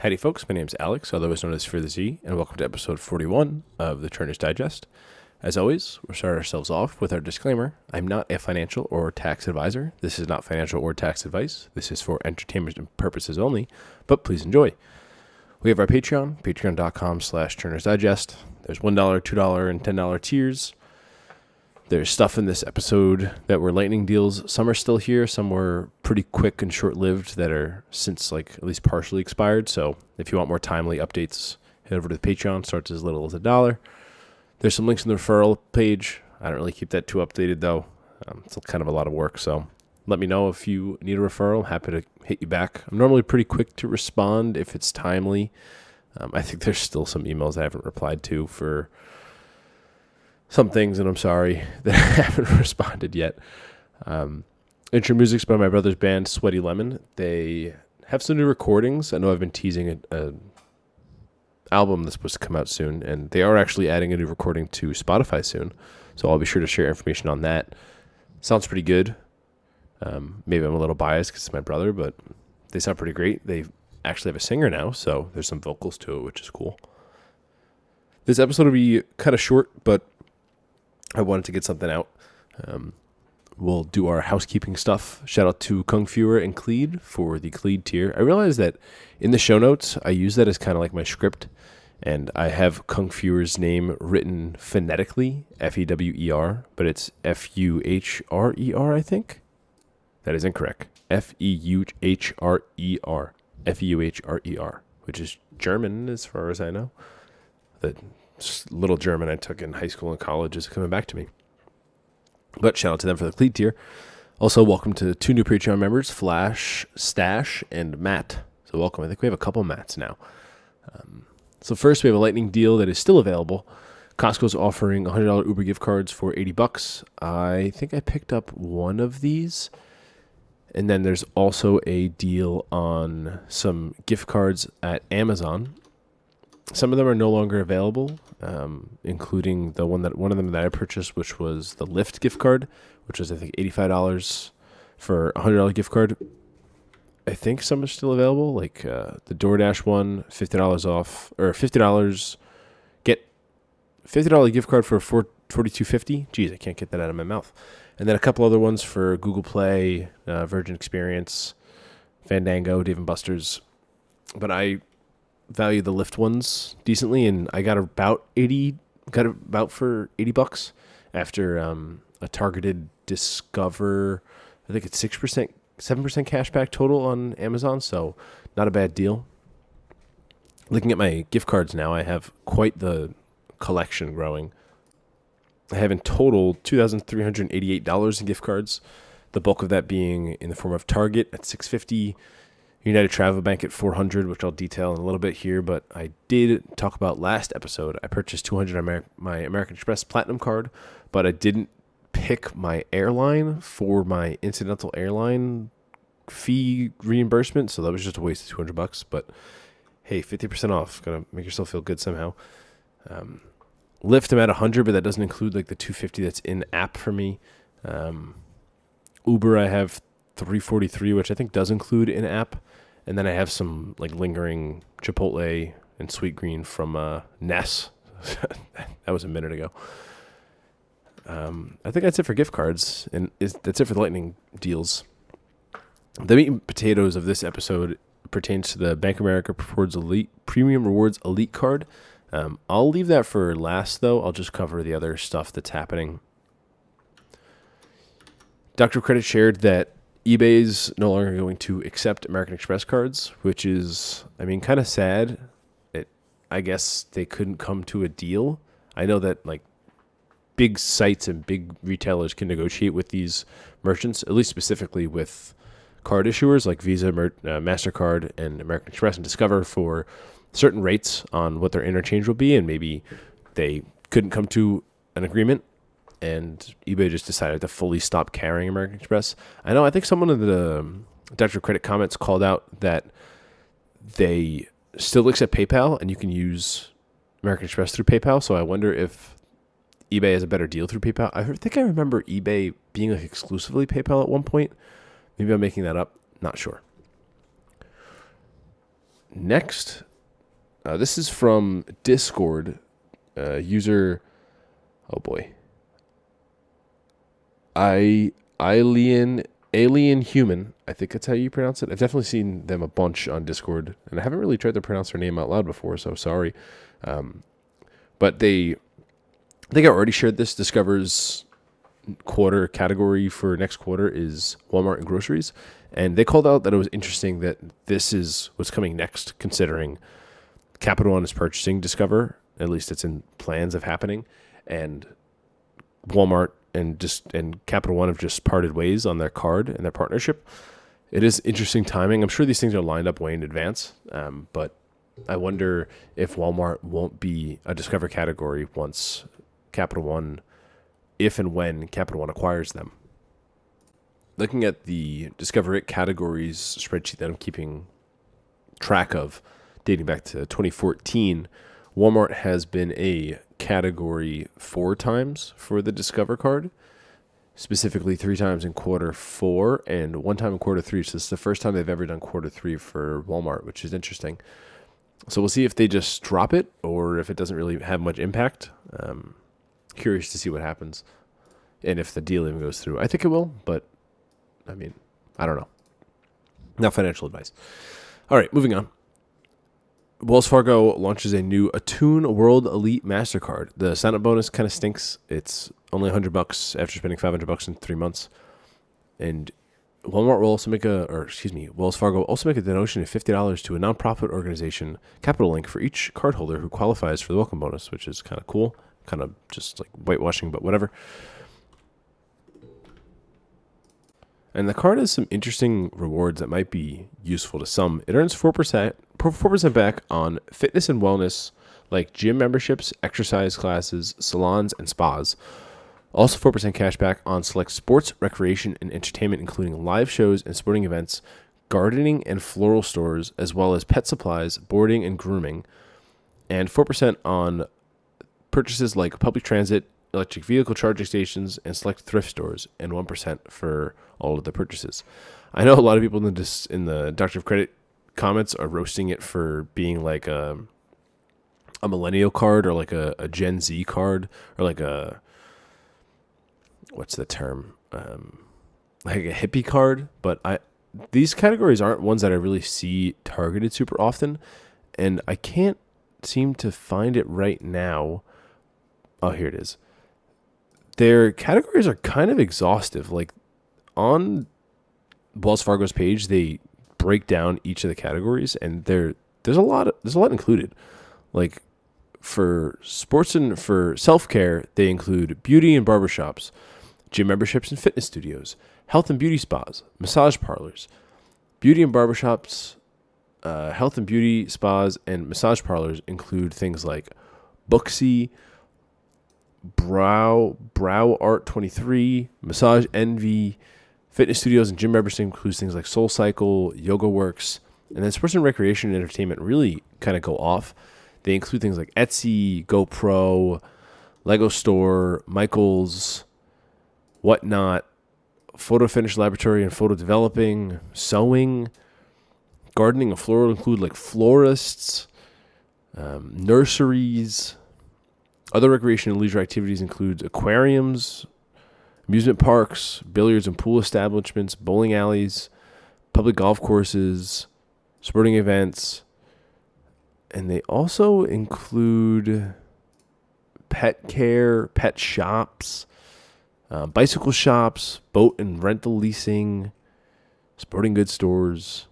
Howdy, folks. My name's Alex, otherwise known as For the Z, and welcome to episode 41 of the Turner's Digest. As always, we'll start ourselves off with our disclaimer. I'm not a financial or tax advisor. This is not financial or tax advice. This is for entertainment purposes only, but please enjoy. We have our Patreon, patreon.com/Turner's Digest. There's $1, $2, and $10 tiers. There's stuff in this episode that were lightning deals. Some are still here. Some were pretty quick and short-lived that are since at least partially expired. So if you want more timely updates, head over to the Patreon. Starts as little as $1. There's some links in the referral page. I don't really keep that too updated though. It's kind of a lot of work. So let me know if you need a referral. I'm happy to hit you back. I'm normally pretty quick to respond if it's timely. I think there's still some emails I haven't replied to for some things, and I'm sorry that I haven't responded yet. Intro music's by my brother's band, Sweaty Lemon. They have some new recordings. I know I've been teasing a album that's supposed to come out soon, and they are actually adding a new recording to Spotify soon. So I'll be sure to share information on that. Sounds pretty good. Maybe I'm a little biased because it's my brother, but they sound pretty great. They actually have a singer now, so there's some vocals to it, which is cool. This episode will be kind of short, but I wanted to get something out. We'll do our housekeeping stuff. Shout out to Kung Fuer and Cleed for the Cleed tier. I realized that in the show notes, I use that as kind of like my script, and I have Kung Fuer's name written phonetically, F-E-W-E-R, but it's F-U-H-R-E-R, I think. That is incorrect. F-E-U-H-R-E-R. F-E-U-H-R-E-R, which is German as far as I know. The little German I took in high school and college is coming back to me. But shout out to them for the Cleed tier. Also, welcome to 2 new Patreon members, Flash, Stash, and Matt. So welcome. I think we have a couple Matts now. So first, we have a lightning deal that is still available. Costco's offering $100 Uber gift cards for $80. I think I picked up one of these. And then there's also a deal on some gift cards at Amazon. Some of them are no longer available, including one of them that I purchased, which was the Lyft gift card, which was I think $85 for a $100 gift card. I think some are still available, like the DoorDash one, $50 off, or $50 get $50 gift card for $42.50. Jeez, I can't get that out of my mouth. And then a couple other ones for Google Play, Virgin Experience, Fandango, Dave & Buster's. But I value the Lyft ones decently, and I got about for $80 after a targeted Discover. I think it's 6%, 7% cash back total on Amazon, so not a bad deal. Looking at my gift cards now, I have quite the collection growing. I have in total $2,388 in gift cards, the bulk of that being in the form of Target at $650, United Travel Bank at $400, which I'll detail in a little bit here, but I did talk about last episode. I purchased $200 my American Express Platinum card, but I didn't pick my airline for my incidental airline fee reimbursement, so that was just a waste of $200. But hey, 50% off. Gotta make yourself feel good somehow. Lyft, I'm at $100, but that doesn't include like the $250 that's in app for me. Uber, I have $343, which I think does include in app. And then I have some like lingering Chipotle and Sweet Green from Ness. That was a minute ago. I think that's it for gift cards, and that's it for the lightning deals. The meat and potatoes of this episode pertains to the Bank of America Premium Rewards Elite card. I'll leave that for last, though. I'll just cover the other stuff that's happening. Dr. Credit shared that eBay's no longer going to accept American Express cards, which is, kind of sad. I guess they couldn't come to a deal. I know that like big sites and big retailers can negotiate with these merchants, at least specifically with card issuers like Visa, MasterCard, and American Express and Discover for certain rates on what their interchange will be, and maybe they couldn't come to an agreement, and eBay just decided to fully stop carrying American Express. I think someone in the Dr. Credit comments called out that they still accept PayPal, and you can use American Express through PayPal, so I wonder if eBay has a better deal through PayPal. I think I remember eBay being like exclusively PayPal at one point. Maybe I'm making that up. Not sure. next, this is from Discord user. Oh boy, Alien Human. I think that's how you pronounce it. I've definitely seen them a bunch on Discord, and I haven't really tried to pronounce their name out loud before, so sorry. But they think I already shared this. Discover's quarter category for next quarter is Walmart and groceries, and they called out that it was interesting that this is what's coming next, considering Capital One is purchasing Discover. At least it's in plans of happening, and Walmart and Capital One have just parted ways on their card and their partnership. It is interesting timing. I'm sure these things are lined up way in advance, but I wonder if Walmart won't be a Discover category once Capital One, if and when Capital One acquires them. Looking at the Discover It categories spreadsheet that I'm keeping track of, dating back to 2014, Walmart has been a category 4 times for the Discover card, specifically 3 times in quarter 4 and 1 time in quarter 3. So this is the first time they've ever done quarter 3 for Walmart, which is interesting. So we'll see if they just drop it or if it doesn't really have much impact. Curious to see what happens and if the deal even goes through. I think it will, but I mean, I don't know. Not financial advice. All right, moving on. Wells Fargo launches a new Attune World Elite MasterCard. The sign-up bonus kind of stinks. It's only $100 after spending $500 in 3 months. And Wells Fargo will also make a donation of $50 to a nonprofit organization, Capital Link, for each cardholder who qualifies for the welcome bonus, which is kind of cool. Kind of just like whitewashing, but whatever. And the card has some interesting rewards that might be useful to some. It earns 4% back on fitness and wellness, like gym memberships, exercise classes, salons, and spas. Also 4% cash back on select sports, recreation, and entertainment, including live shows and sporting events, gardening and floral stores, as well as pet supplies, boarding, and grooming. And 4% on purchases like public transit, electric vehicle charging stations, and select thrift stores, and 1% for all of the purchases. I know a lot of people in the Doctor of Credit comments are roasting it for being like a millennial card or like a Gen Z card or like what's the term? Like a hippie card. But these categories aren't ones that I really see targeted super often, and I can't seem to find it right now. Oh, here it is. Their categories are kind of exhaustive. Like on Wells Fargo's page, they break down each of the categories, and there's a lot included. Like for sports and for self-care, they include beauty and barbershops, gym memberships and fitness studios, health and beauty spas, massage parlors, beauty and barbershops, health and beauty spas and massage parlors include things like Booksy, Brow Art 23, Massage Envy. Fitness studios and gym memberships includes things like Soul Cycle, Yoga Works, and then sports and recreation and entertainment really kind of go off. They include things like Etsy, GoPro, Lego Store, Michaels, Whatnot, Photo Finish Laboratory and Photo Developing, Sewing, gardening and floral include like florists, nurseries. Other recreation and leisure activities include aquariums, amusement parks, billiards and pool establishments, bowling alleys, public golf courses, sporting events, and they also include pet care, pet shops, bicycle shops, boat and rental leasing, sporting goods stores.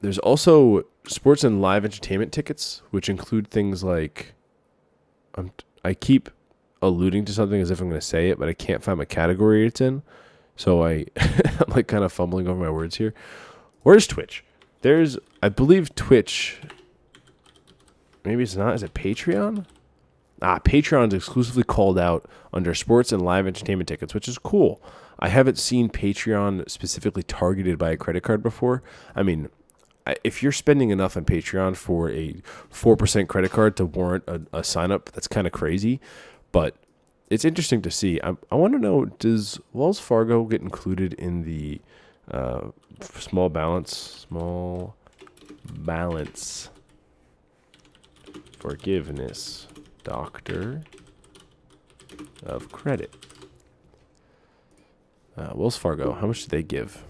There's also sports and live entertainment tickets, which include things like, I keep alluding to something as if I'm going to say it, but I can't find my category it's in. So I'm like kind of fumbling over my words here. Where's Twitch? I believe Twitch, maybe it's not. Is it Patreon? Patreon is exclusively called out under sports and live entertainment tickets, which is cool. I haven't seen Patreon specifically targeted by a credit card before. I mean, if you're spending enough on Patreon for a 4% credit card to warrant a sign up, that's kind of crazy. But it's interesting to see. I want to know, does Wells Fargo get included in the small balance balance, forgiveness, doctor of credit. Wells Fargo, how much did they give?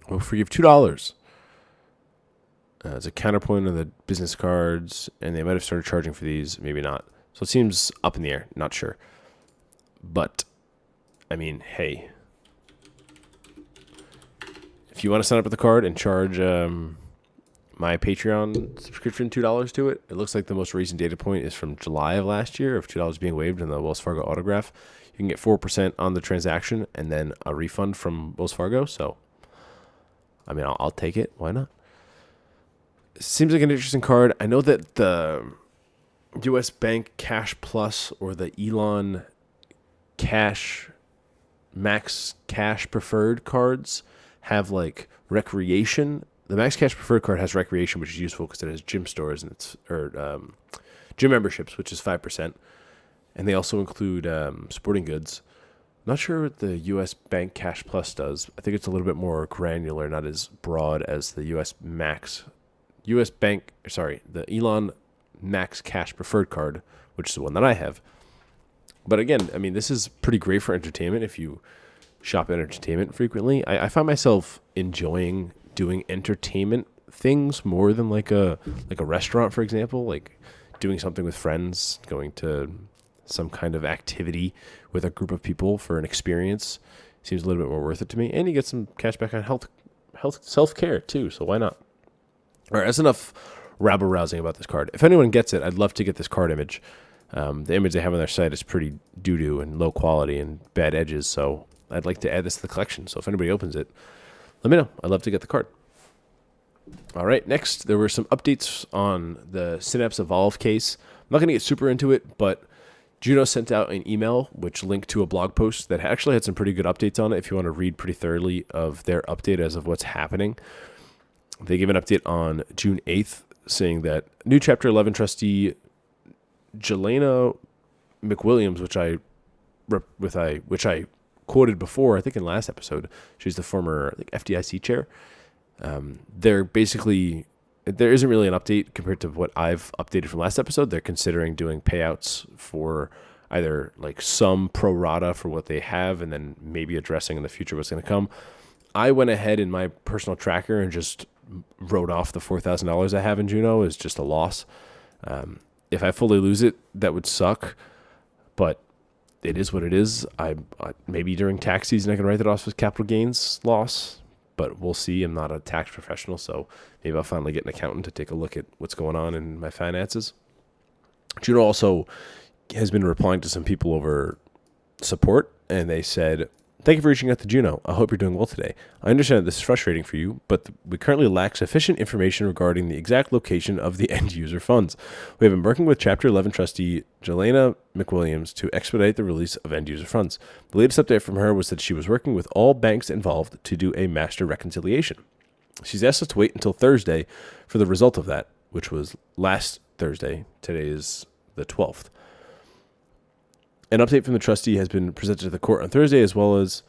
We'll forgive $2. It's a counterpoint on the business cards, and they might have started charging for these, maybe not. So it seems up in the air, not sure. But, I mean, hey. If you want to sign up with the card and charge my Patreon subscription $2 to it, it looks like the most recent data point is from July of last year of $2 being waived in the Wells Fargo autograph. You can get 4% on the transaction and then a refund from Wells Fargo. So, I mean, I'll take it. Why not? Seems like an interesting card. I know that the U.S. Bank Cash Plus or the Elon Cash Max Cash Preferred cards have like recreation. The Max Cash Preferred card has recreation, which is useful because it has gym stores and gym memberships, which is 5%. And they also include sporting goods. Not sure what the U.S. Bank Cash Plus does. I think it's a little bit more granular, not as broad as the the Elon Max Cash Preferred card, which is the one that I have. But again, I mean, this is pretty great for entertainment if you shop at entertainment frequently. I find myself enjoying doing entertainment things more than like a restaurant, for example, like doing something with friends, going to some kind of activity with a group of people for an experience seems a little bit more worth it to me. And you get some cash back on health self-care too, so why not? All right, that's enough rabble-rousing about this card. If anyone gets it, I'd love to get this card image. The image they have on their site is pretty doo-doo and low quality and bad edges, so I'd like to add this to the collection. So if anybody opens it, let me know. I'd love to get the card. All right, next, there were some updates on the Synapse Evolve case. I'm not going to get super into it, but Juno sent out an email which linked to a blog post that actually had some pretty good updates on it if you want to read pretty thoroughly of their update as of what's happening. They gave an update on June 8th saying that new Chapter 11 trustee Jelena McWilliams, which I quoted before, I think in last episode, she's the former FDIC chair. There isn't really an update compared to what I've updated from last episode. They're considering doing payouts for either like some pro rata for what they have and then maybe addressing in the future what's going to come. I went ahead in my personal tracker and just wrote off the $4,000 I have in Juno as just a loss. If I fully lose it, that would suck, but it is what it is. I maybe during tax season I can write that off as capital gains loss, but we'll see. I'm not a tax professional, so maybe I'll finally get an accountant to take a look at what's going on in my finances. Juno also has been replying to some people over support, and they said, "Thank you for reaching out to Juno. I hope you're doing well today. I understand that this is frustrating for you, but we currently lack sufficient information regarding the exact location of the end user funds. We have been working with Chapter 11 trustee Jelena McWilliams to expedite the release of end user funds. The latest update from her was that she was working with all banks involved to do a master reconciliation. She's asked us to wait until Thursday for the result of that, which was last Thursday. Today is the 12th. An update from the trustee has been presented to the court on Thursday, as well as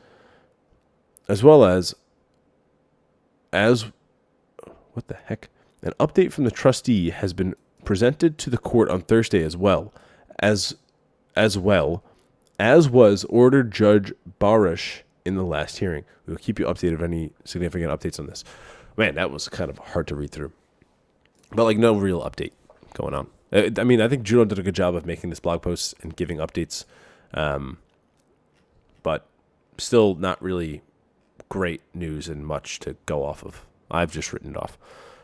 what the heck? An update from the trustee has been presented to the court on Thursday as was ordered Judge Barish in the last hearing. We will keep you updated of any significant updates on this." Man, that was kind of hard to read through, but like no real update going on. I mean, I think Juno did a good job of making this blog post and giving updates, but still not really great news and much to go off of. I've just written it off.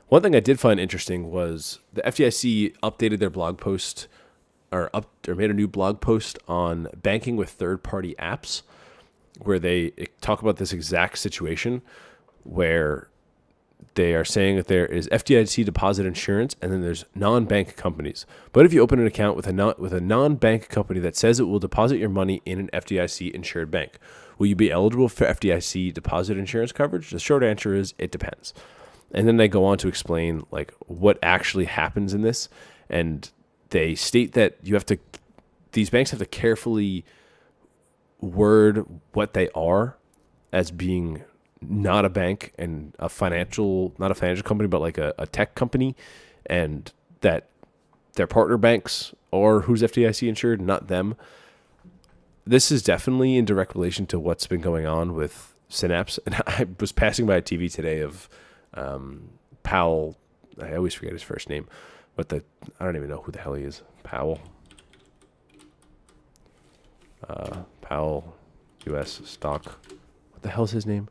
One thing I did find interesting was the FDIC updated their blog post or made a new blog post on banking with third-party apps where they talk about this exact situation where they are saying that there is FDIC deposit insurance and then there's non-bank companies. But if you open an account with a non-bank company that says it will deposit your money in an FDIC insured bank, will you be eligible for FDIC deposit insurance coverage? The short answer is it depends. And then they go on to explain like what actually happens in this, and they state that these banks have to carefully word what they are as being not a bank and not a financial company, but like a tech company, and that their partner banks or who's FDIC insured, not them. This is definitely in direct relation to what's been going on with Synapse. And I was passing by a TV today of Powell. I always forget his first name, but I don't even know who the hell he is. Powell, U.S. stock. What the hell's his name?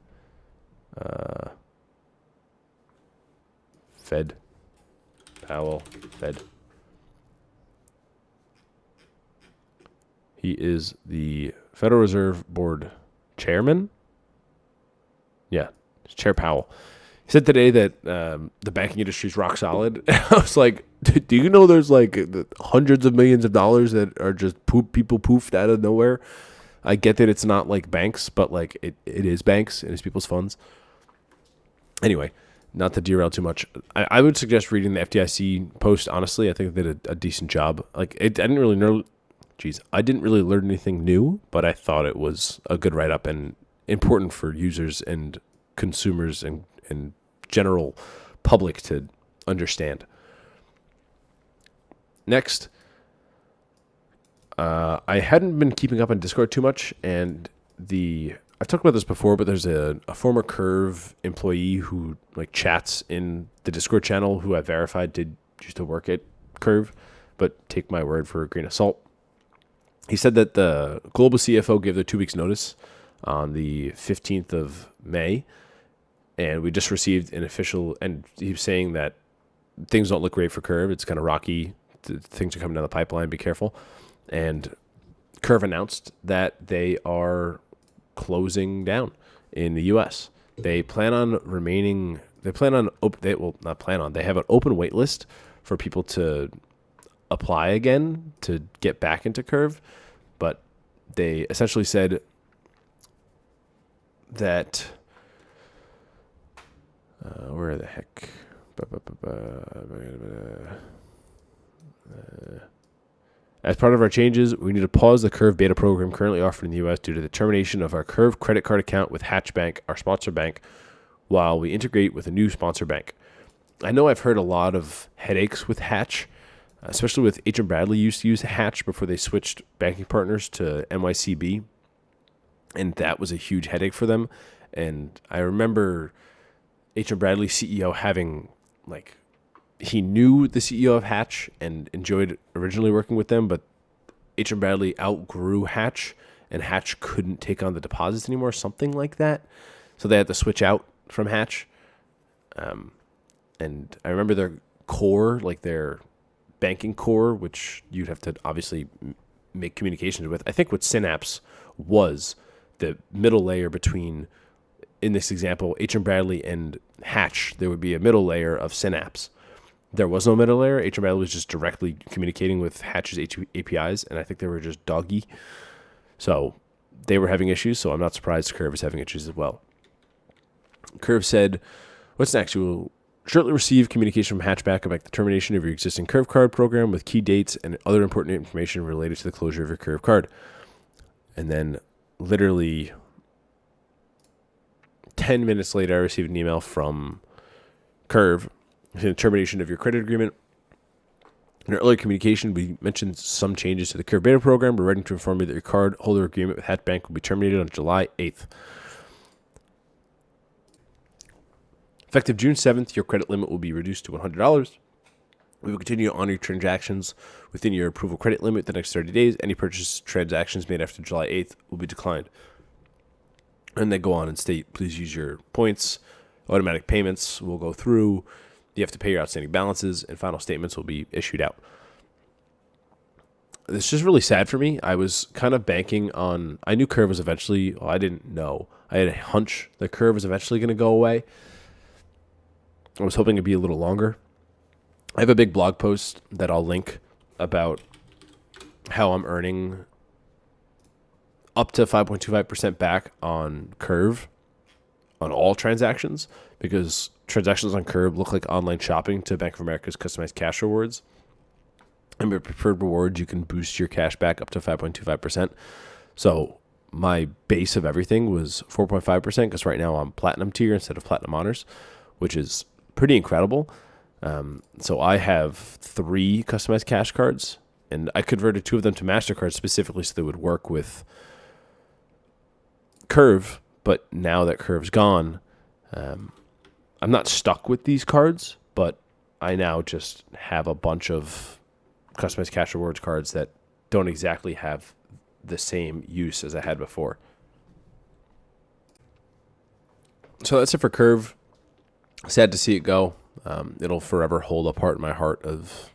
Fed. Powell, Fed. He is the Federal Reserve Board chairman. Yeah, Chair Powell. He said today that the banking industry is rock solid. I was like, do you know there's like hundreds of millions of dollars that are just people poofed out of nowhere? I get that it's not like banks, but like it is banks and it's people's funds. Anyway, not to derail too much, I would suggest reading the FDIC post. Honestly, I think they did a decent job. Like I didn't really learn anything new, but I thought it was a good write-up and important for users and consumers and general public to understand. Next, I hadn't been keeping up on Discord too much, and I've talked about this before, but there's a former Curve employee who like chats in the Discord channel who I verified used to work at Curve, but take my word for a grain of salt. He said that the global CFO gave their 2 weeks notice on the 15th of May, and we just received an official, and he was saying that things don't look great for Curve. It's kind of rocky. Things are coming down the pipeline. Be careful. And Curve announced that they are closing down in the U.S. They plan on remaining. They have an open wait list for people to apply again to get back into Curve, but they essentially said that where the heck? As part of our changes, we need to pause the Curve beta program currently offered in the U.S. due to the termination of our Curve credit card account with Hatch Bank, our sponsor bank, while we integrate with a new sponsor bank. I know I've heard a lot of headaches with Hatch, especially with H. Bradley used to use Hatch before they switched banking partners to NYCB, and that was a huge headache for them. And I remember H. Bradley's CEO having, like, he knew the CEO of Hatch and enjoyed originally working with them, but H. Bradley outgrew Hatch, and Hatch couldn't take on the deposits anymore, something like that. So they had to switch out from Hatch. And I remember their core, like their banking core, which you'd have to obviously make communications with. I think what Synapse was the middle layer between, in this example, H. Bradley and Hatch. There would be a middle layer of Synapse. There was no middle layer. H. Bradley was just directly communicating with Hatch's APIs, and I think they were just doggy. So they were having issues, so I'm not surprised Curve is having issues as well. Curve said, what's next? You will shortly receive communication from Hatchback about the termination of your existing Curve card program with key dates and other important information related to the closure of your Curve card. And then literally 10 minutes later, I received an email from Curve the termination of your credit agreement. In our earlier communication, we mentioned some changes to the Curve beta program. We're ready to inform you that your card holder agreement with Hatch Bank will be terminated on July 8th. Effective June 7th, your credit limit will be reduced to $100. We will continue to honor your transactions within your approval credit limit the next 30 days. Any purchase transactions made after July 8th will be declined. And they go on and state, please use your points. Automatic payments will go through. You have to pay your outstanding balances, and final statements will be issued out. This is just really sad for me. I was kind of banking on, I knew Curve was eventually, well, I didn't know. I had a hunch that Curve was eventually going to go away. I was hoping it'd be a little longer. I have a big blog post that I'll link about how I'm earning up to 5.25% back on Curve on all transactions, because transactions on Curve look like online shopping to Bank of America's customized cash rewards. And your preferred rewards, you can boost your cash back up to 5.25%. So my base of everything was 4.5% because right now I'm platinum tier instead of platinum honors, which is pretty incredible. So I have 3 customized cash cards, and I converted 2 of them to MasterCards specifically so they would work with Curve. But now that Curve's gone, I'm not stuck with these cards, but I now just have a bunch of customized cash rewards cards that don't exactly have the same use as I had before. So that's it for Curve. Sad to see it go. It'll forever hold a part in my heart of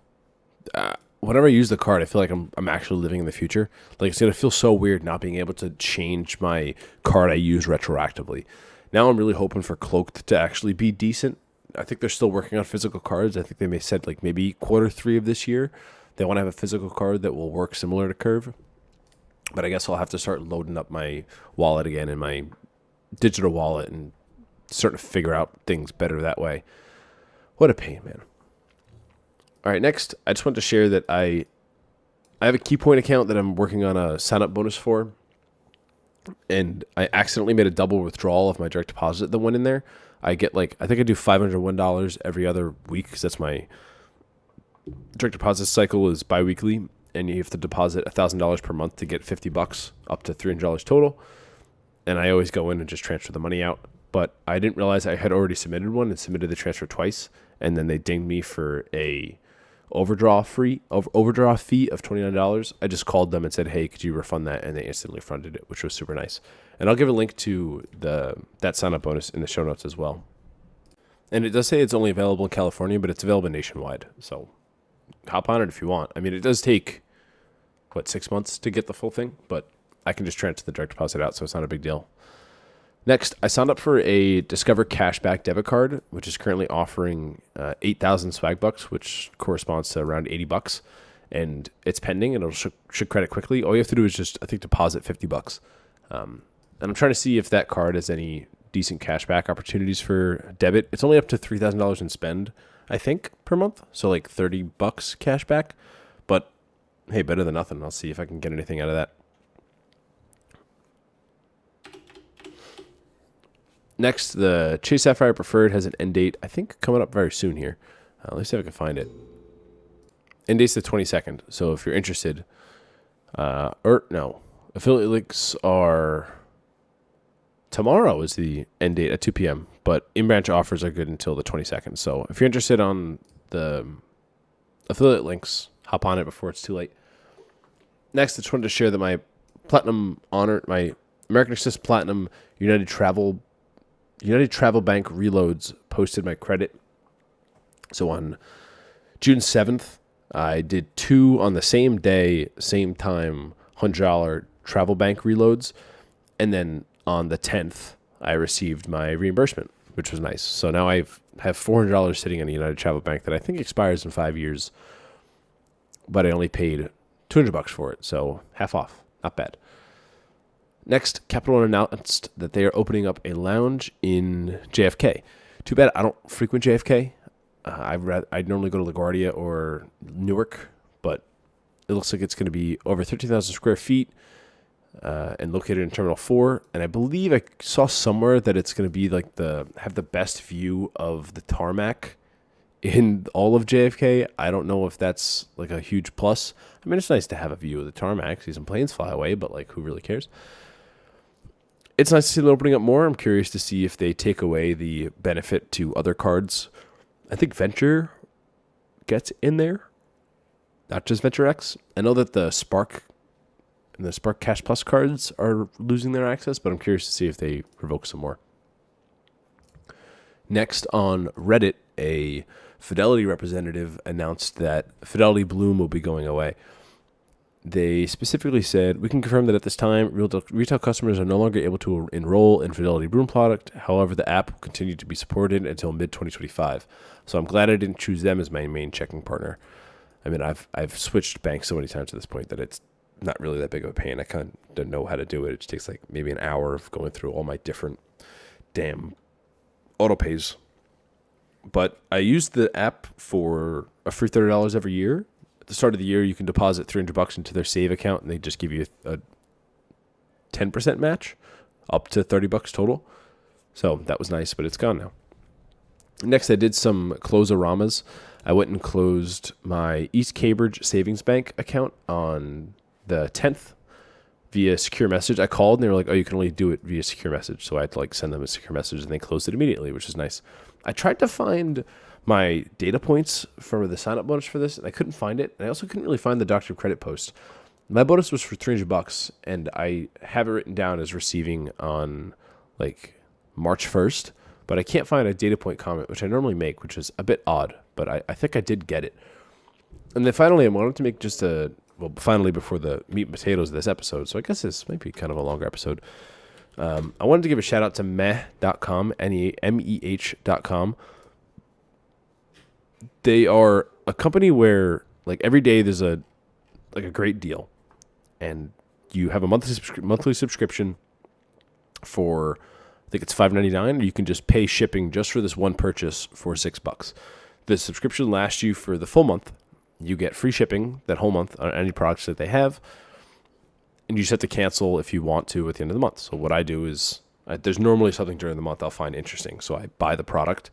whenever I use the card, I feel like I'm actually living in the future. Like, it's gonna feel so weird not being able to change my card I use retroactively. Now I'm really hoping for Cloaked to actually be decent. I think they're still working on physical cards. I think they said like maybe Q3 of this year they want to have a physical card that will work similar to Curve. But I guess I'll have to start loading up my wallet again in my digital wallet and start to figure out things better that way. What a pain, man. All right, next, I just want to share that I have a key point account that I'm working on a sign-up bonus for, and I accidentally made a double withdrawal of my direct deposit that went in there. I get I think I do $501 every other week because that's my direct deposit cycle is biweekly, and you have to deposit $1,000 per month to get $50 up to $300 total. And I always go in and just transfer the money out. But I didn't realize I had already submitted one and submitted the transfer twice, and then they dinged me for a overdraw fee of $29. I just called them and said, "Hey, could you refund that?" And they instantly refunded it, which was super nice. And I'll give a link to that sign up bonus in the show notes as well. And it does say it's only available in California, but it's available nationwide. So hop on it if you want. I mean, it does take 6 months to get the full thing, but I can just transfer the direct deposit out, so it's not a big deal. Next, I signed up for a Discover Cashback debit card, which is currently offering 8,000 swag bucks, which corresponds to around $80, and it's pending, and it should credit quickly. All you have to do is just, I think, deposit $50. And I'm trying to see if that card has any decent cashback opportunities for debit. It's only up to $3,000 in spend, I think, per month, so like $30 cashback. But hey, better than nothing. I'll see if I can get anything out of that. Next, the Chase Sapphire Preferred has an end date, I think, coming up very soon here. Let's see if I can find it. End date's the 22nd. So if you're interested, affiliate links are tomorrow is the end date at 2 p.m. But in-branch offers are good until the 22nd. So if you're interested on the affiliate links, hop on it before it's too late. Next, I just wanted to share that my Platinum Honor, my American Express Platinum United Travel Bank reloads posted my credit. So on June 7th, I did 2 on the same day, same time, $100 Travel Bank reloads. And then on the 10th, I received my reimbursement, which was nice. So now I have $400 sitting in a United Travel Bank that I think expires in 5 years. But I only paid $200 for it, so half off. Not bad. Next, Capital One announced that they are opening up a lounge in JFK. Too bad I don't frequent JFK. I'd normally go to LaGuardia or Newark, but it looks like it's going to be over 13,000 square feet and located in Terminal 4. And I believe I saw somewhere that it's going to be have the best view of the tarmac in all of JFK. I don't know if that's like a huge plus. I mean, it's nice to have a view of the tarmac, see some planes fly away, but who really cares? It's nice to see them opening up more. I'm curious to see if they take away the benefit to other cards. I think Venture gets in there, not just Venture X. I know that the Spark and the Spark Cash Plus cards are losing their access, but I'm curious to see if they revoke some more. Next, on Reddit, a Fidelity representative announced that Fidelity Bloom will be going away. They specifically said, "We can confirm that at this time, retail customers are no longer able to enroll in Fidelity Bloom product. However, the app will continue to be supported until mid-2025. So I'm glad I didn't choose them as my main checking partner." I mean, I've switched banks so many times at this point that it's not really that big of a pain. I kind of don't know how to do it. It just takes maybe an hour of going through all my different damn auto pays. But I used the app for a free $30 every year. At the start of the year, you can deposit $300 into their save account, and they just give you 10% match up to $30 total. So that was nice, but it's gone now. Next, I did some close-oramas. I went and closed my East Cambridge Savings Bank account on the 10th via secure message. I called and they were like, oh, you can only do it via secure message. So I had to like send them a secure message and they closed it immediately, which is nice. I tried to find my data points for the sign-up bonus for this and I couldn't find it. And I also couldn't really find the Doctor of Credit post. My bonus was for $300 and I have it written down as receiving on like March 1st. But I can't find a data point comment, which I normally make, which is a bit odd. But I think I did get it. And then finally, I wanted to make just finally before the meat and potatoes of this episode. So I guess this might be kind of a longer episode. I wanted to give a shout out to meh.com, MEH.com. They are a company where like every day there's a great deal. And you have a monthly subscription for, I think it's $5.99, or you can just pay shipping just for this one purchase for $6. The subscription lasts you for the full month. You get free shipping that whole month on any products that they have, and you just have to cancel if you want to at the end of the month. So what I do is, there's normally something during the month I'll find interesting, so I buy the product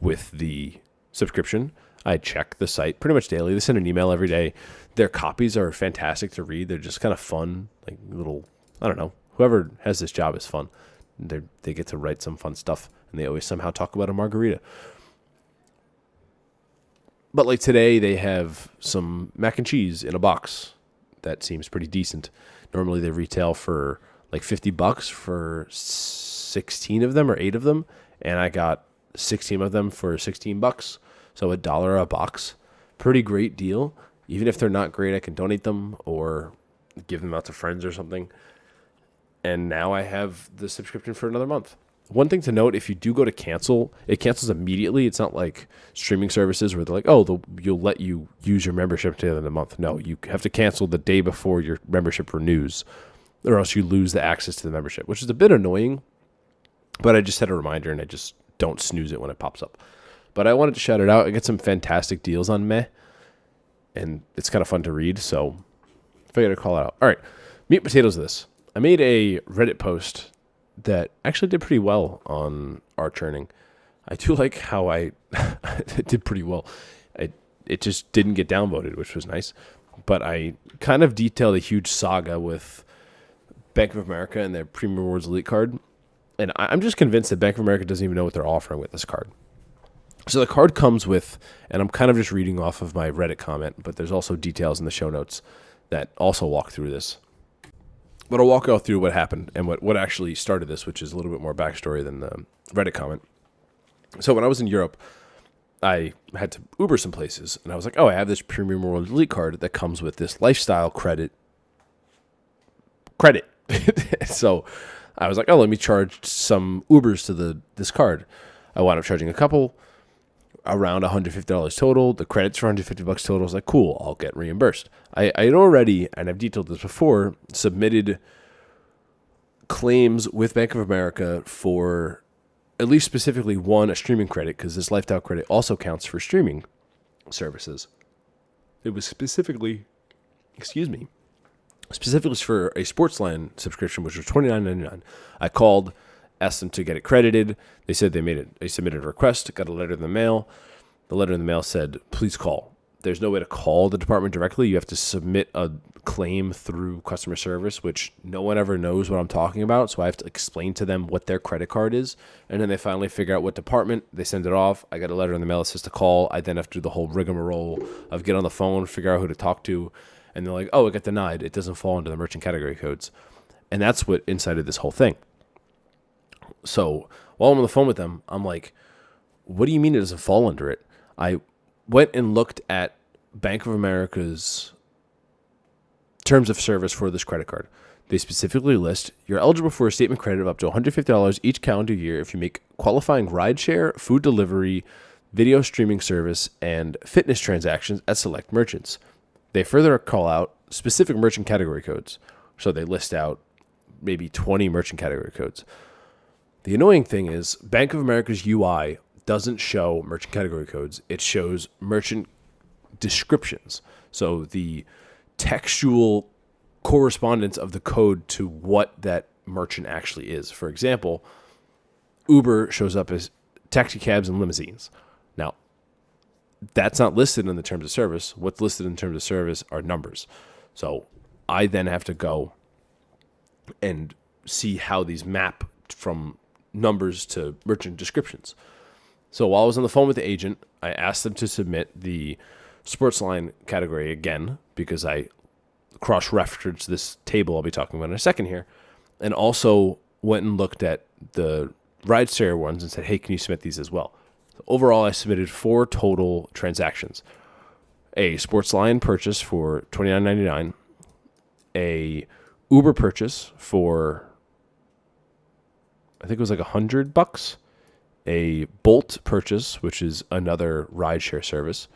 with the subscription. I check the site pretty much daily. They send an email every day. Their copies are fantastic to read. They're just kind of fun, like little, I don't know, whoever has this job is fun. They get to write some fun stuff, and they always somehow talk about a margarita. But like today, they have some mac and cheese in a box that seems pretty decent. Normally, they retail for like $50 for 16 of them or 8 of them, and I got 16 of them for $16, so $1 a box. Pretty great deal. Even if they're not great, I can donate them or give them out to friends or something. And now I have the subscription for another month. One thing to note, if you do go to cancel, it cancels immediately. It's not like streaming services where they're like, oh, you'll let you use your membership to the end of the month. No, you have to cancel the day before your membership renews, or else you lose the access to the membership, which is a bit annoying. But I just set a reminder, and I just don't snooze it when it pops up. But I wanted to shout it out. I get some fantastic deals on Meh, and it's kind of fun to read, so I figured I'd call it out. All right, meat and potatoes of this. I made a Reddit post that actually did pretty well on our churning. I do like how it did pretty well. It just didn't get downvoted, which was nice. But I kind of detailed a huge saga with Bank of America and their Premium Rewards Elite card. And I'm just convinced that Bank of America doesn't even know what they're offering with this card. So the card comes with, and I'm kind of just reading off of my Reddit comment, but there's also details in the show notes that also walk through this. But I'll walk you all through what happened and what actually started this, which is a little bit more backstory than the Reddit comment. So when I was in Europe, I had to Uber some places, and I was like, oh, I have this Premium World Elite card that comes with this lifestyle credit. So I was like, oh, let me charge some Ubers to this card. I wound up charging a couple, around $150 total. The credits for $150 total. I was like, cool, I'll get reimbursed. I had already, and I've detailed this before, submitted claims with Bank of America for at least specifically one, a streaming credit, because this lifestyle credit also counts for streaming services. It was specifically for a Sportsline subscription, which was $29.99. I called, asked them to get it credited. They said they submitted a request, got a letter in the mail. The letter in the mail said, please call. There's no way to call the department directly. You have to submit a claim through customer service, which no one ever knows what I'm talking about. So I have to explain to them what their credit card is. And then they finally figure out what department. They send it off. I got a letter in the mail that says to call. I then have to do the whole rigmarole of get on the phone, figure out who to talk to. And they're like, oh, it got denied. It doesn't fall into the merchant category codes. And that's what incited this whole thing. So while I'm on the phone with them, I'm like, what do you mean it doesn't fall under it? I went and looked at Bank of America's terms of service for this credit card. They specifically list, you're eligible for a statement credit of up to $150 each calendar year if you make qualifying rideshare, food delivery, video streaming service, and fitness transactions at select merchants. They further call out specific merchant category codes. So they list out maybe 20 merchant category codes. The annoying thing is Bank of America's UI doesn't show merchant category codes. It shows merchant descriptions. So the textual correspondence of the code to what that merchant actually is. For example, Uber shows up as taxi cabs and limousines. Now, that's not listed in the terms of service. What's listed in terms of service are numbers. So I then have to go and see how these map from numbers to merchant descriptions. So while I was on the phone with the agent, I asked them to submit the sports line category again because I cross-referenced this table I'll be talking about in a second here, and also went and looked at the rideshare ones and said, hey, can you submit these as well? So overall, I submitted 4 total transactions. A sports line purchase for $29.99, a Uber purchase for, I think it was like $100, a Bolt purchase, which is another rideshare service,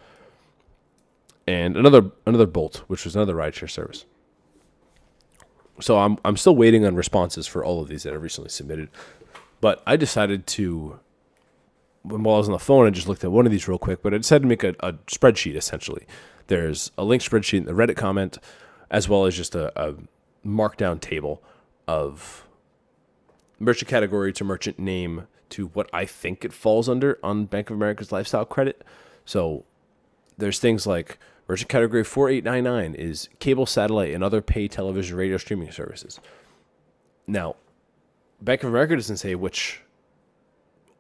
and another Bolt, which was another rideshare service. So I'm still waiting on responses for all of these that I recently submitted. But I decided to, while I was on the phone, I just looked at one of these real quick, but I decided to make a spreadsheet, essentially. There's a link spreadsheet in the Reddit comment, as well as just a markdown table of merchant category to merchant name to what I think it falls under on Bank of America's lifestyle credit. So there's things like merchant category 4899 is cable, satellite, and other pay television, radio streaming services. Now, Bank of America doesn't say which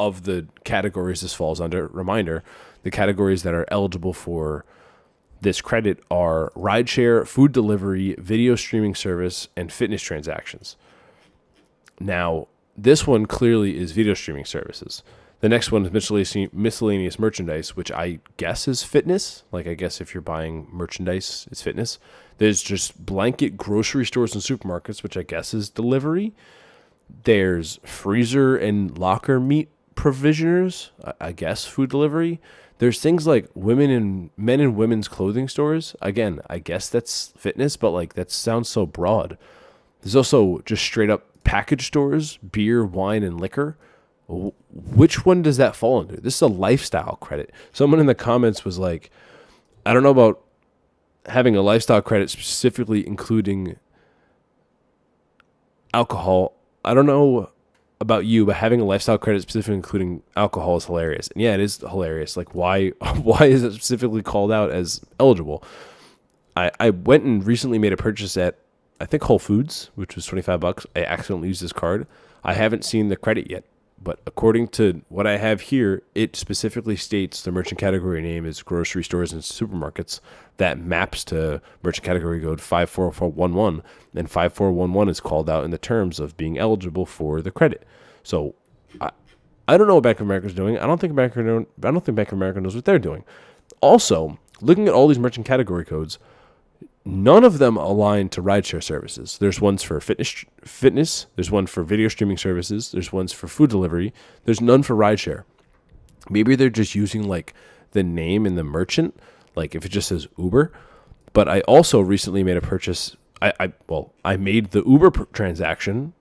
of the categories this falls under. Reminder, the categories that are eligible for this credit are rideshare, food delivery, video streaming service, and fitness transactions. Now, this one clearly is video streaming services. The next one is miscellaneous merchandise, which I guess is fitness. Like, I guess if you're buying merchandise, it's fitness. There's just blanket grocery stores and supermarkets, which I guess is delivery. There's freezer and locker meat provisioners, I guess food delivery. There's things like men and women's clothing stores. Again, I guess that's fitness, but like that sounds so broad. There's also just straight up package stores, beer, wine, and liquor. Which one does that fall under? This is a lifestyle credit. Someone in the comments was like, I don't know about having a lifestyle credit specifically including alcohol. I don't know about you, but having a lifestyle credit specifically including alcohol is hilarious. And yeah, it is hilarious. Like, why is it specifically called out as eligible? I went and recently made a purchase at, I think, Whole Foods, which was $25. I accidentally used this card. I haven't seen the credit yet, but according to what I have here, it specifically states the merchant category name is grocery stores and supermarkets. That maps to merchant category code 54411, and 5411 is called out in the terms of being eligible for the credit. So I don't know what Bank of America is doing. I don't think Bank of America knows what they're doing. Also, looking at all these merchant category codes, none of them align to rideshare services. There's ones for fitness. There's one for video streaming services. There's ones for food delivery. There's none for rideshare. Maybe they're just using like the name in the merchant, like if it just says Uber. But I also recently made a purchase. I made the Uber transaction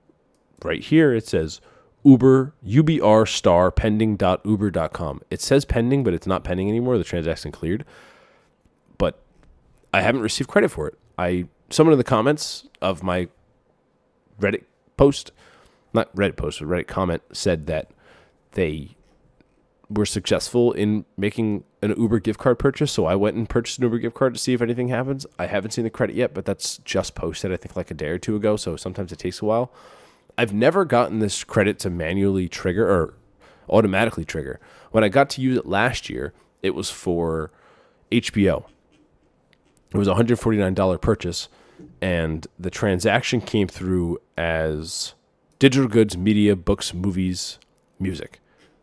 right here. It says Uber UBR star pending.uber.com. It says pending, but it's not pending anymore. The transaction cleared. But I haven't received credit for it. Someone in the comments of my Reddit post, not Reddit post, but Reddit comment said that they were successful in making an Uber gift card purchase. So I went and purchased an Uber gift card to see if anything happens. I haven't seen the credit yet, but that's just posted, I think, like a day or two ago. So sometimes it takes a while. I've never gotten this credit to manually trigger or automatically trigger. When I got to use it last year, it was for HBO. It was a $149 purchase, and the transaction came through as digital goods, media, books, movies, music,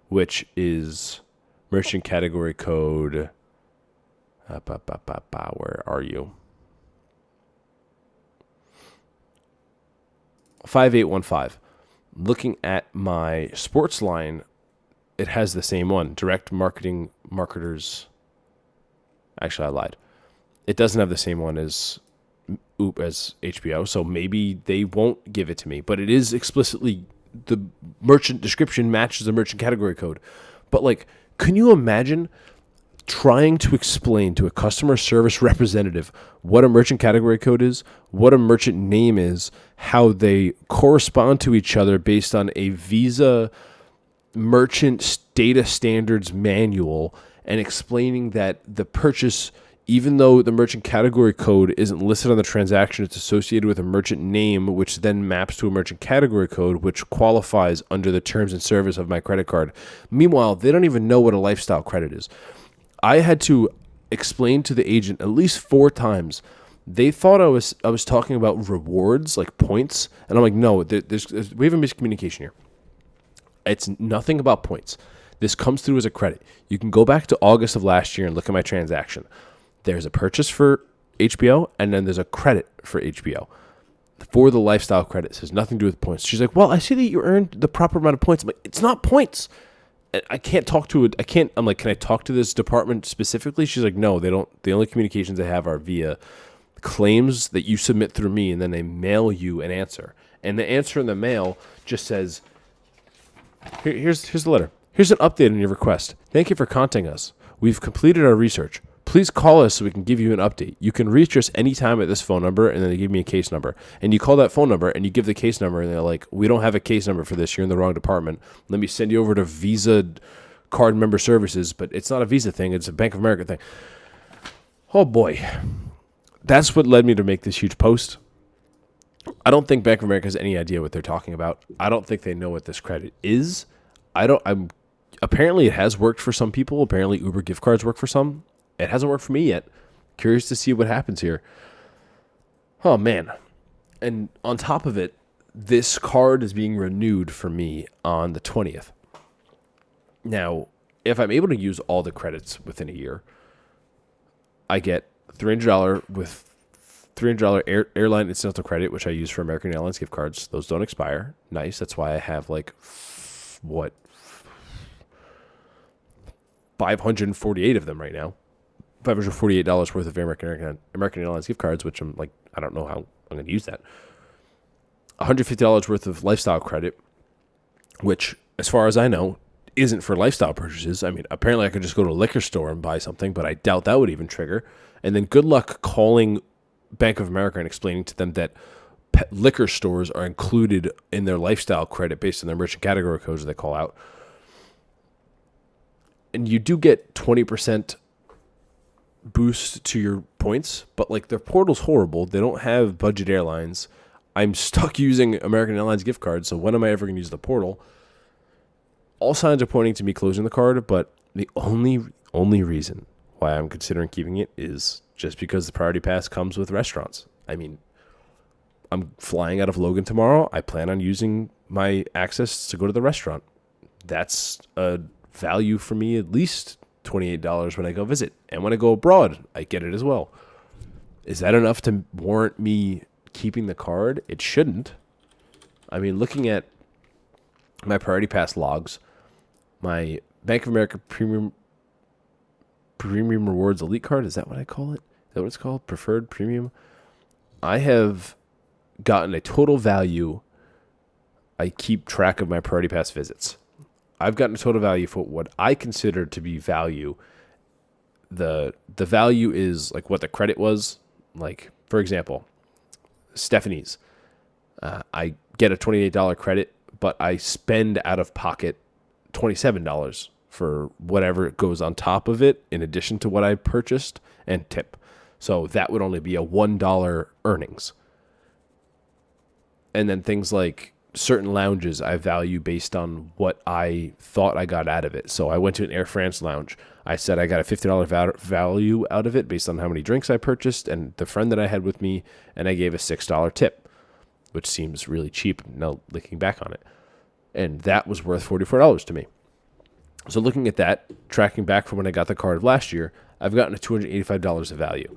which is merchant category code. Where are you? 5815. Looking at my sports line, it has the same one. Direct marketing marketers. Actually, I lied. It doesn't have the same one as HBO, so maybe they won't give it to me. But it is explicitly, the merchant description matches the merchant category code. But like, can you imagine trying to explain to a customer service representative what a merchant category code is, what a merchant name is, how they correspond to each other based on a Visa merchant data standards manual, and explaining that the purchase, even though the merchant category code isn't listed on the transaction, it's associated with a merchant name, which then maps to a merchant category code, which qualifies under the terms and service of my credit card. Meanwhile, they don't even know what a lifestyle credit is. I had to explain to the agent at least 4 times. They thought I was talking about rewards, like points, and I'm like, no, we have a miscommunication here. It's nothing about points. This comes through as a credit. You can go back to August of last year and look at my transaction. There's a purchase for HBO, and then there's a credit for HBO for the lifestyle credit. It has nothing to do with points. She's like, well, I see that you earned the proper amount of points. I'm like, it's not points. I can't talk to it. I'm like, can I talk to this department specifically? She's like, no, they don't. The only communications they have are via claims that you submit through me, and then they mail you an answer. And the answer in the mail just says, here's the letter. Here's an update on your request. Thank you for contacting us. We've completed our research. Please call us so we can give you an update. You can reach us anytime at this phone number, and then they give me a case number. And you call that phone number, and you give the case number, and they're like, we don't have a case number for this. You're in the wrong department. Let me send you over to Visa Card Member Services, but it's not a Visa thing. It's a Bank of America thing. Oh, boy. That's what led me to make this huge post. I don't think Bank of America has any idea what they're talking about. I don't think they know what this credit is. Apparently, it has worked for some people. Apparently, Uber gift cards work for some. It hasn't worked for me yet. Curious to see what happens here. Oh, man. And on top of it, this card is being renewed for me on the 20th. Now, if I'm able to use all the credits within a year, I get $300 with $300 airline incidental credit, which I use for American Airlines gift cards. Those don't expire. Nice. That's why I have 548 of them right now. $548 worth of American Airlines gift cards, which I'm like, I don't know how I'm going to use that. $150 worth of lifestyle credit, which, as far as I know, isn't for lifestyle purchases. I mean, apparently I could just go to a liquor store and buy something, but I doubt that would even trigger. And then good luck calling Bank of America and explaining to them that liquor stores are included in their lifestyle credit based on their merchant category codes they call out. And you do get 20% boost to your points, but their portal's horrible. They don't have budget airlines. I'm stuck using American Airlines gift cards, so when am I ever going to use the portal? All signs are pointing to me closing the card, but the only reason why I'm considering keeping it is just because the Priority Pass comes with restaurants. I mean, I'm flying out of Logan tomorrow. I plan on using my access to go to the restaurant. That's a value for me, at least $28 when I go visit. And when I go abroad, I get it as well. Is that enough to warrant me keeping the card? It shouldn't. I mean, looking at my Priority Pass logs, my Bank of America Premium Rewards Elite card, is that what I call it? Is that what it's called? Preferred Premium? I have gotten a total value. I keep track of my Priority Pass visits. I've gotten a total value for what I consider to be value. The value is what the credit was. For example, Stephanie's. I get a $28 credit, but I spend out of pocket $27 for whatever goes on top of it, in addition to what I purchased, and tip. So that would only be a $1 earnings. And then things like certain lounges I value based on what I thought I got out of it. So I went to an Air France lounge. I said I got a $50 value out of it based on how many drinks I purchased and the friend that I had with me, and I gave a $6 tip, which seems really cheap now looking back on it. And that was worth $44 to me. So looking at that, tracking back from when I got the card last year, I've gotten a $285 of value.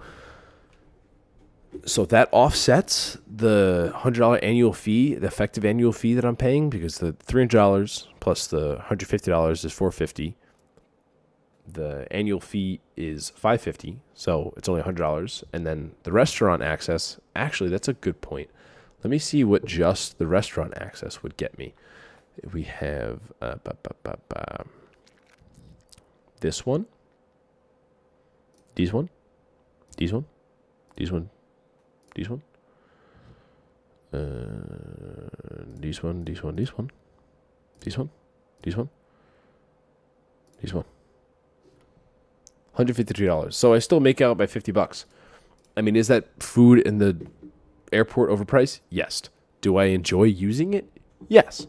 So that offsets the $100 annual fee, the effective annual fee that I'm paying, because the $300 plus the $150 is $450. The annual fee is $550, so it's only $100. And then the restaurant access, actually, that's a good point. Let me see what just the restaurant access would get me. We have this one. This one. This one. This one. This one. This one. This one. This one. This one. This one. This one. $153. So I still make out by $50. I mean, is that food in the airport overpriced? Yes. Do I enjoy using it? Yes.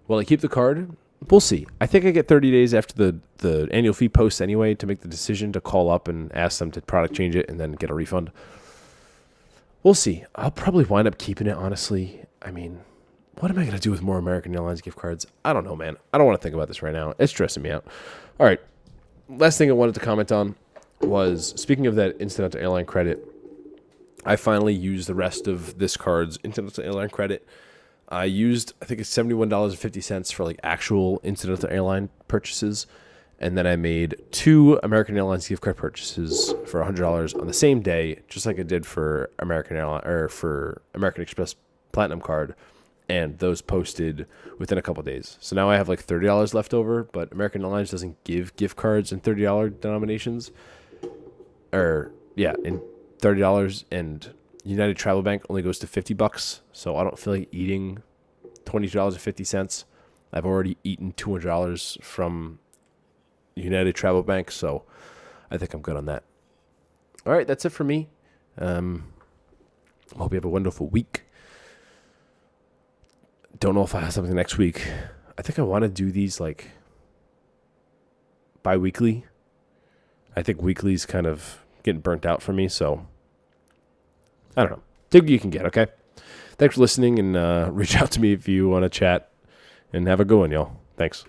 Will I keep the card? We'll see. I think I get 30 days after the annual fee posts anyway to make the decision to call up and ask them to product change it and then get a refund. We'll see. I'll probably wind up keeping it, honestly. I mean, what am I going to do with more American Airlines gift cards? I don't know, man. I don't want to think about this right now. It's stressing me out. All right. Last thing I wanted to comment on was, speaking of that incidental airline credit, I finally used the rest of this card's incidental airline credit. I used, I think it's $71.50 for like actual incidental airline purchases. And then I made 2 American Airlines gift card purchases for $100 on the same day, just like I did for American Express Platinum card. And those posted within a couple of days. So now I have like $30 left over, but American Airlines doesn't give gift cards in $30 denominations. In $30, and United Travel Bank only goes to $50. So I don't feel like eating $22.50. I've already eaten $200 from United Travel Bank, so I think I'm good on that. All right, that's it for me. I hope you have a wonderful week. Don't know if I have something next week. I think I want to do these like bi-weekly. I think weekly's kind of getting burnt out for me, so I don't know. Take what you can get, okay? Thanks for listening, and reach out to me if you want to chat, and have a good one, y'all. Thanks.